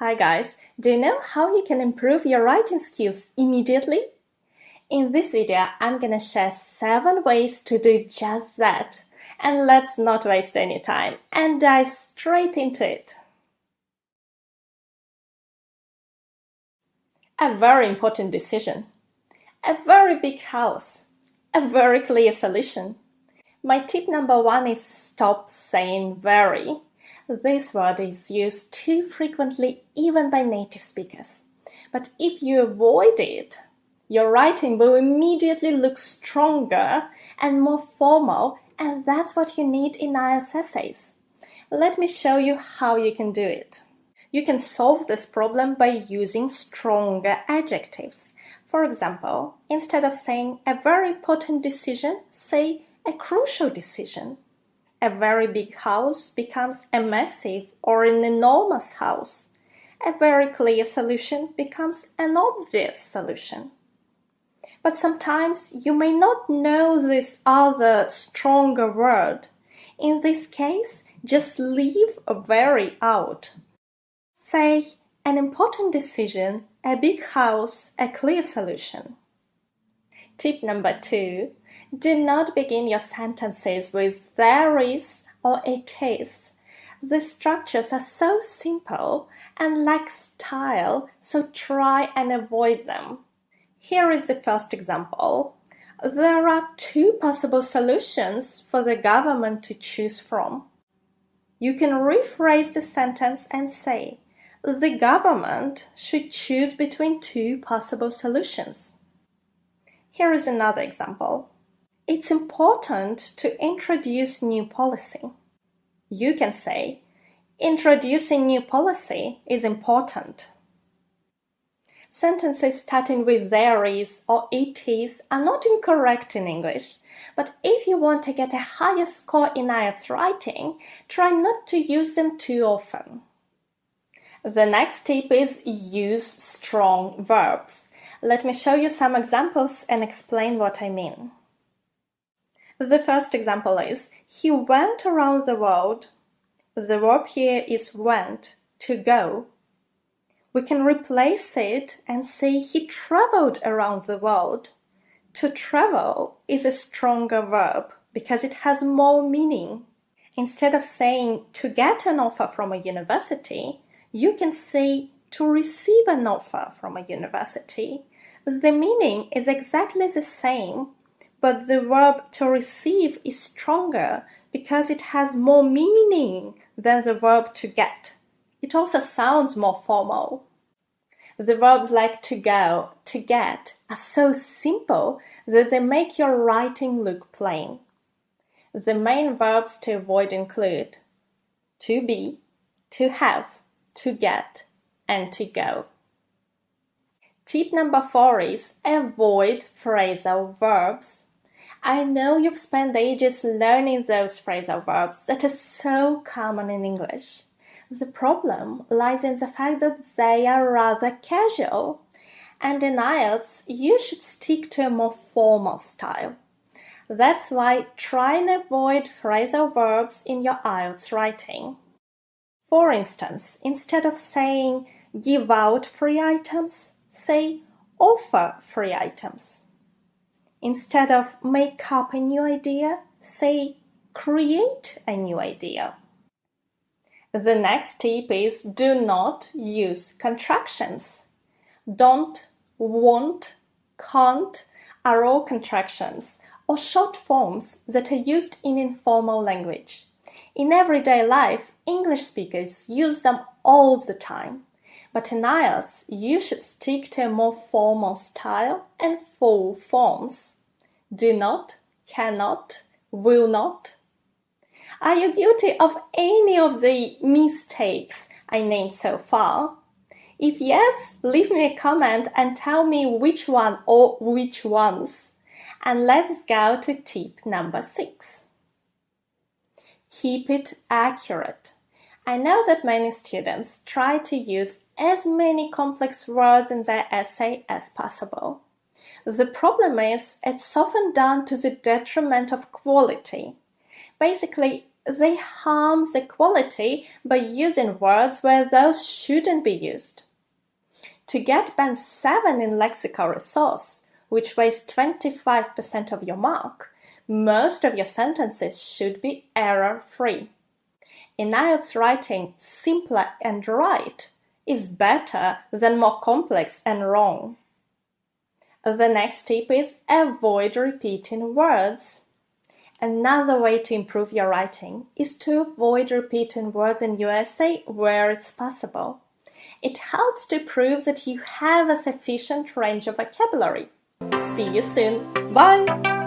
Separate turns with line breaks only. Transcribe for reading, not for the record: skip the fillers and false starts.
Hi guys, do you know how you can improve your writing skills immediately? In this video, I'm gonna share 7 ways to do just that. And let's not waste any time and dive straight into it. A very important decision. A very big house. A very clear solution. My tip number 1 is stop saying very. This word is used too frequently even by native speakers. But if you avoid it, your writing will immediately look stronger and more formal, and that's what you need in IELTS essays. Let me show you how you can do it. You can solve this problem by using stronger adjectives. For example, instead of saying a very important decision, say a crucial decision. A very big house becomes a massive or an enormous house. A very clear solution becomes an obvious solution. But sometimes you may not know this other stronger word. In this case, just leave a very out. Say an important decision, a big house, a clear solution. Tip number 2, do not begin your sentences with there is or it is. The structures are so simple and lack style, so try and avoid them. Here is the first example. There are 2 possible solutions for the government to choose from. You can rephrase the sentence and say, the government should choose between 2 possible solutions. Here is another example. It's important to introduce new policy. You can say, introducing new policy is important. Sentences starting with there is or it is are not incorrect in English, but if you want to get a higher score in IELTS writing, try not to use them too often. The next tip is use strong verbs. Let me show you some examples and explain what I mean. The first example is, he went around the world. The verb here is went, to go. We can replace it and say he traveled around the world. To travel is a stronger verb because it has more meaning. Instead of saying to get an offer from a university, you can say to receive an offer from a university. The meaning is exactly the same, but the verb to receive is stronger because it has more meaning than the verb to get. It also sounds more formal. The verbs like to go, to get are so simple that they make your writing look plain. The main verbs to avoid include to be, to have, to get, and to go. Tip number 4 is avoid phrasal verbs. I know you've spent ages learning those phrasal verbs that are so common in English. The problem lies in the fact that they are rather casual, and in IELTS you should stick to a more formal style. That's why try and avoid phrasal verbs in your IELTS writing. For instance, instead of saying give out free items, say offer free items. Instead of make up a new idea, say create a new idea. The next tip is do not use contractions. Don't, won't, can't are all contractions or short forms that are used in informal language. In everyday life, English speakers use them all the time. But in IELTS, you should stick to a more formal style and full forms. Do not, cannot, will not. Are you guilty of any of the mistakes I named so far? If yes, leave me a comment and tell me which one or which ones. And let's go to tip number 6. Keep it accurate. I know that many students try to use as many complex words in their essay as possible. The problem is it's often done to the detriment of quality. Basically, they harm the quality by using words where those shouldn't be used. To get band 7 in lexical resource, which weighs 25% of your mark, most of your sentences should be error-free. In IELTS writing, simpler and right is better than more complex and wrong. The next tip is avoid repeating words. Another way to improve your writing is to avoid repeating words in your essay where it's possible. It helps to prove that you have a sufficient range of vocabulary. See you soon. Bye!